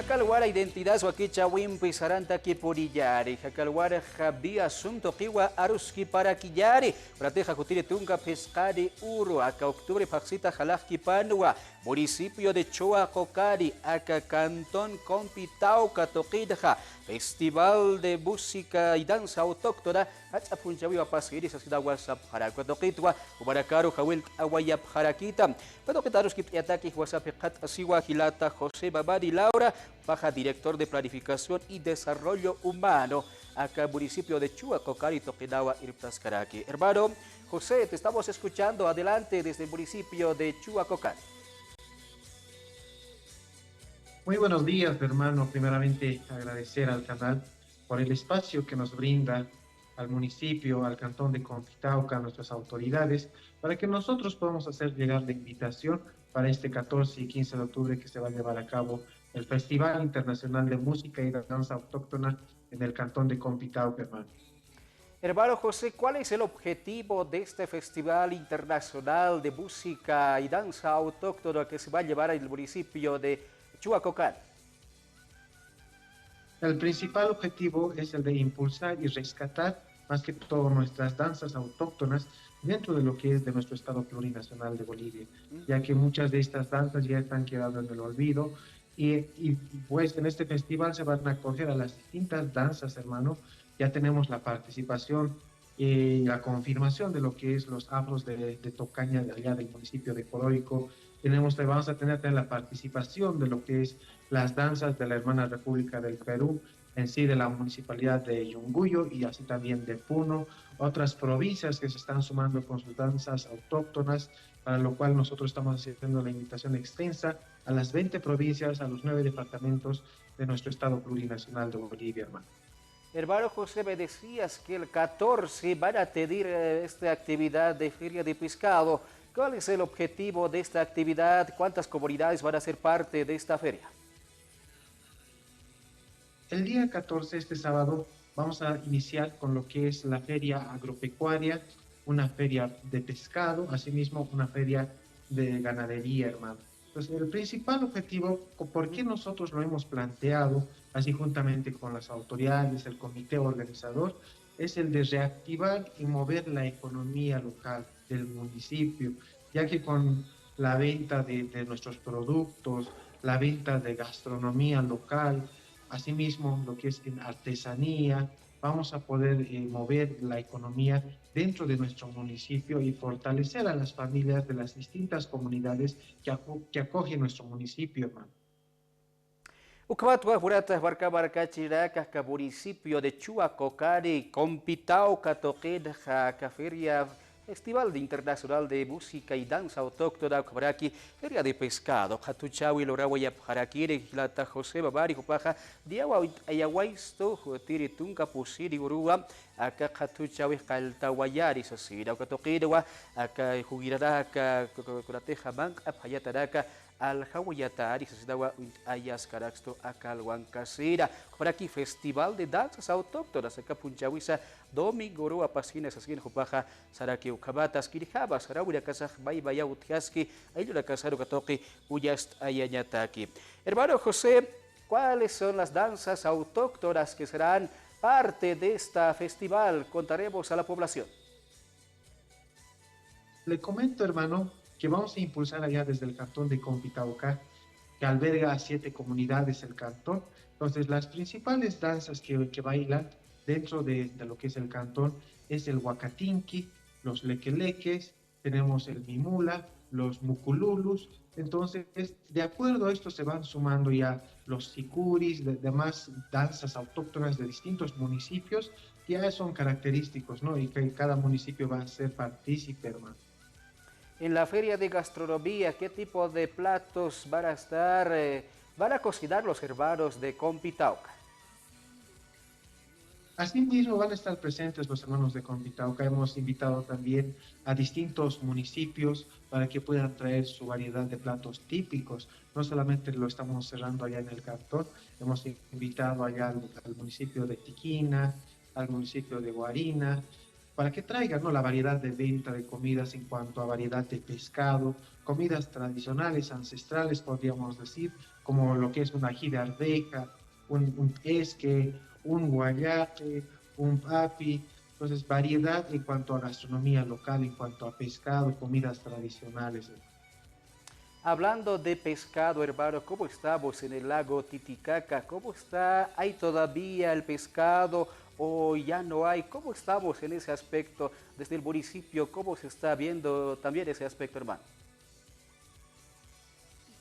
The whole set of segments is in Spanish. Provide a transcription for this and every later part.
Jakalwara identidad suakicha wimpi saranta kipurillari. Jakalwara jabi asunto kiwa aruski para killari. Prateja kutiri tunga pescari uru. Aka octubre paxita jalaki panua. Municipio de Chuacocari. Aka cantón Compitauca toquidja. Festival de música y danza autóctona. Hatsa punjawi wapasiri sa sida WhatsApp harakwa toqitwa. Ubarakaru hawil awayap harakita. Pero que taros kit ataki WhatsApp kat asiwa hilata José Babadi Laura, baja director de Planificación y Desarrollo Humano, acá municipio de Chuacocari, Toquedawa, Irptascaraki. Hermano José, te estamos escuchando. Adelante desde el municipio de Chuacocari. Muy buenos días, hermano. Primeramente, agradecer al canal por el espacio que nos brinda al municipio, al cantón de Compitauca, a nuestras autoridades, para que nosotros podamos hacer llegar la invitación para este 14 y 15 de octubre que se va a llevar a cabo el Festival Internacional de Música y Danza Autóctona en el cantón de Compitauca, hermano. Hermano José, ¿cuál es el objetivo de este Festival Internacional de Música y Danza Autóctona que se va a llevar al municipio de Chuacocari? El principal objetivo es el de impulsar y rescatar más que todo nuestras danzas autóctonas dentro de lo que es de nuestro Estado plurinacional de Bolivia, ya que muchas de estas danzas ya están quedando en el olvido y pues en este festival se van a acoger a las distintas danzas, hermano. Ya tenemos la participación y la confirmación de lo que es los afros de Tocaña de allá del municipio de Coroico. Vamos a tener la participación de lo que es las danzas de la hermana República del Perú, en sí de la municipalidad de Yunguyo y así también de Puno, otras provincias que se están sumando con sus danzas autóctonas, para lo cual nosotros estamos haciendo la invitación extensa a las 20 provincias, a los 9 departamentos de nuestro Estado plurinacional de Bolivia, hermano. Hermano José, me decías que el 14 van a tener esta actividad de feria de pescado. ¿Cuál es el objetivo de esta actividad? ¿Cuántas comunidades van a ser parte de esta feria? El día 14, este sábado, vamos a iniciar con lo que es la feria agropecuaria, una feria de pescado, asimismo una feria de ganadería, hermano. Entonces, el principal objetivo, ¿por qué nosotros lo hemos planteado, así juntamente con las autoridades, el comité organizador, es el de reactivar y mover la economía local del municipio, ya que con la venta de nuestros productos, la venta de gastronomía local, asimismo lo que es en artesanía, vamos a poder mover la economía dentro de nuestro municipio y fortalecer a las familias de las distintas comunidades que acogen nuestro municipio, hermano. Ucabatua, Juratas, Barca, Chiracas, municipio de Chuacocari, Compitauca, Toquedaja, Feria Festival Internacional de Música y Danza Autóctona, Ucabaraki, Feria de Pescado, Hatuchawi, Lorawaya, Harakiri, Gilata, José Babari, Jupaja, Diawa, Ayahuaysto, Tiri, Tunca, Pusiri, Urua, acá Hatuchawi, Caltawayari, Sosira, Ocatoquidua, acá Jugirada, acá Curateja, Bank, Apayataraca, al Hawayatari, Sasidawa, Ayas, Caraxto, Acalhuancasira. Por aquí, Festival de Danzas Autóctonas, acá Punchawisa, Domingo, Roa, Pasina, Sasin, Jupaja, Saraki, Ucabatas, Kirijabas, Sarawira, Kazaj, Baibaya, Utiaski, Ayula, Casaro, Katoki, Uyast, Ayanyataki. Hermano José, ¿cuáles son las danzas autóctonas que serán parte de este festival? Contaremos a la población. Le comento, hermano, que vamos a impulsar allá desde el cantón de Compitauca, que alberga a 7 comunidades el cantón. Entonces, las principales danzas que bailan dentro de lo que es el cantón es el huacatinqui, los lequeleques, tenemos el mimula, los mucululus. Entonces, de acuerdo a esto se van sumando ya los sicuris, demás danzas autóctonas de distintos municipios, que ya son característicos, ¿no? Y que cada municipio va a ser partícipe, hermano. En la feria de gastronomía, ¿qué tipo de platos van a estar, van a cocinar los hermanos de Compitauca? Asimismo van a estar presentes los hermanos de Compitauca. Hemos invitado también a distintos municipios para que puedan traer su variedad de platos típicos. No solamente lo estamos cerrando allá en el cantón, hemos invitado allá al municipio de Tiquina, al municipio de Guarina, para que traigan, ¿no?, la variedad de venta de comidas en cuanto a variedad de pescado, comidas tradicionales, ancestrales, podríamos decir, como lo que es un ají de arveja, un esque, un guayate, un papi. Entonces, variedad en cuanto a gastronomía local, en cuanto a pescado, comidas tradicionales. Hablando de pescado, hermano, ¿cómo estamos en el lago Titicaca? ¿Cómo está? ¿Hay todavía el pescado o ya no hay? ¿Cómo estamos en ese aspecto desde el municipio? ¿Cómo se está viendo también ese aspecto, hermano?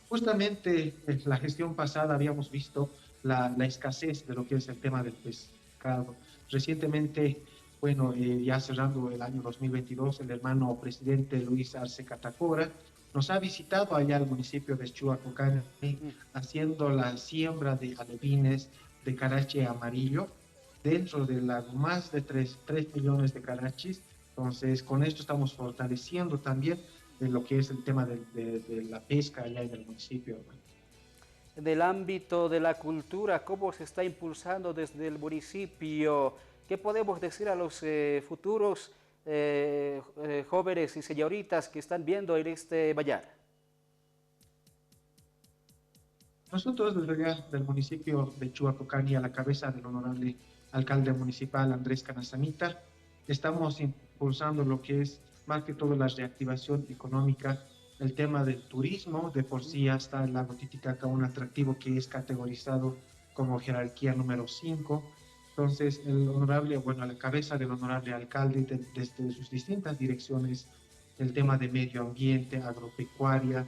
Justamente en la gestión pasada habíamos visto la escasez de lo que es el tema del pescado. Recientemente, bueno, ya cerrando el año 2022, el hermano presidente Luis Arce Catacora nos ha visitado allá al municipio de Chuacocani haciendo la siembra de alevines de carache amarillo dentro del lago, más de 3 millones de carachis. Entonces, con esto estamos fortaleciendo también de lo que es el tema de la pesca allá en el municipio. En el ámbito de la cultura, ¿cómo se está impulsando desde el municipio? ¿Qué podemos decir a los futuros jóvenes y señoritas que están viendo en este vallar? Nosotros desde del municipio de Chuacocani, a la cabeza del honorable alcalde municipal Andrés Canazanita, estamos impulsando lo que es más que todo la reactivación económica, el tema del turismo. De por sí ya está el lago Titicaca, un atractivo que es categorizado como jerarquía número 5. Entonces, el honorable, bueno, a la cabeza del honorable alcalde, desde sus distintas direcciones, el tema de medio ambiente, agropecuaria,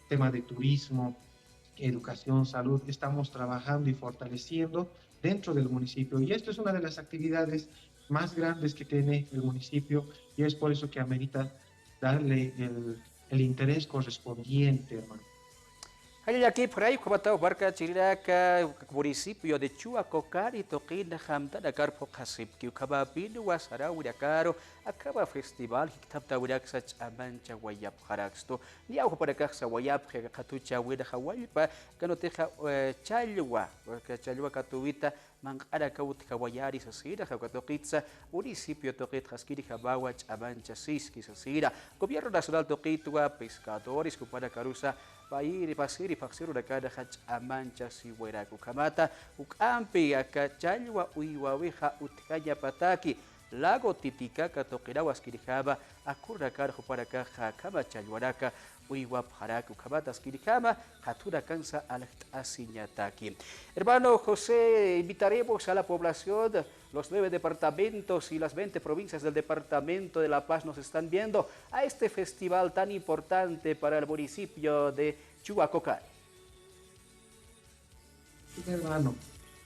tema de turismo, educación, salud, estamos trabajando y fortaleciendo dentro del municipio. Y esto es una de las actividades más grandes que tiene el municipio y es por eso que amerita darle el interés correspondiente, hermano. Hay aquí por ahí, como está Barca Chiraca, municipio de Chuacocari, Toquín, Hamta, Dakar, Pocasip, que acaba Pino, Wasara, Urakaro, acaba festival, Hictapta Uraxach, Amancha, Wayap, Haraxto, ni agua para Caxa, Wayap, Catucha, Wida, Hawaii, Canoteja, Chalua, porque Chalua Catuita, Mangara Kaut, Hawayari, Sasira, Hawatoquitza, municipio Toquit, Haskiri, Habawach, Amancha, Siski, Sasira, gobierno nacional Toquitua, pescadores, Cupara Carusa, Pairi pasiri paksiru dakada hach amancha si weraku kamata ukampi akachalwa uiwawiha utkaya pataki lago Titicaca toquirawas kirijaba akurrakar huparaka hakama chalwaraka uiwap haraku kamatas kirijama hatura cansa al asiñataki. Hermano José, invitaremos a la población, los 9 departamentos y las 20 provincias del departamento de La Paz nos están viendo a este festival tan importante para el municipio de Chuacocari. Sí, hermano,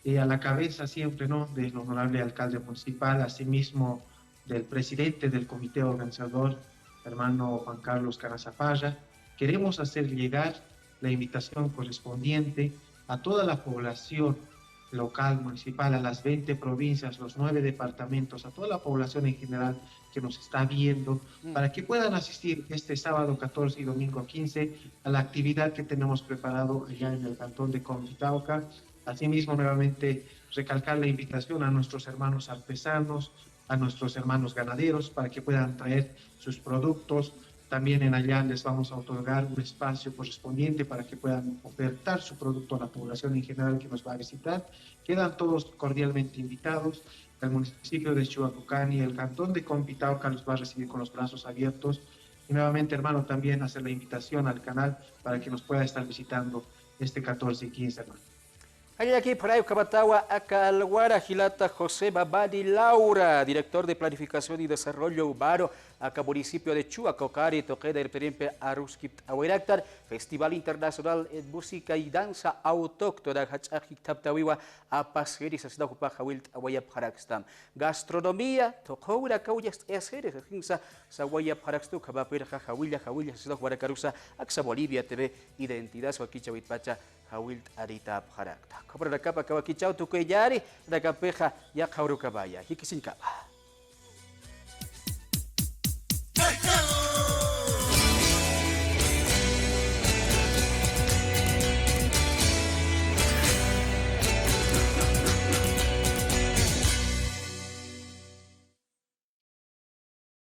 a la cabeza siempre, ¿no?, del honorable alcalde municipal, asimismo del presidente del comité organizador, hermano Juan Carlos Carazaparra, queremos hacer llegar la invitación correspondiente a toda la población local, municipal, a las 20 provincias, los 9 departamentos, a toda la población en general que nos está viendo, para que puedan asistir este sábado 14 y domingo 15 a la actividad que tenemos preparado allá en el cantón de Conquitauca. Asimismo, nuevamente recalcar la invitación a nuestros hermanos artesanos, a nuestros hermanos ganaderos, para que puedan traer sus productos. También en allá les vamos a otorgar un espacio correspondiente para que puedan ofertar su producto a la población en general que nos va a visitar. Quedan todos cordialmente invitados. El municipio de Chuacocani, el cantón de Compitauca los va a recibir con los brazos abiertos. Y nuevamente, hermano, también hacer la invitación al canal para que nos pueda estar visitando este 14 y 15, hermano. Hay aquí por ahí Cabatawa Acalguara Gilata José Babadi Laura, director de Planificación y Desarrollo Urbano, acá municipio de Chuacocari, Toqueda del Perimpe Aruskip Ahuiractar, Festival Internacional en Música y Danza Autóctona, Hachajik Taptawiwa, Apasiri, Sasida Hupajawil, Awayap Harakstam. Gastronomía, Tokoura Kauyas Eseres, Hinsa, Sawayap Harakstu, Kabapir, Hawilla, Sasida Huaracarusa, Axa Bolivia TV, Identidad Suaquicha Huitpacha, Hawil Arita Harakta. Kabra Rakapa Kawakichau, Tukeyari, Rakapeja, Yakaurucabaya, Hikisinkaba.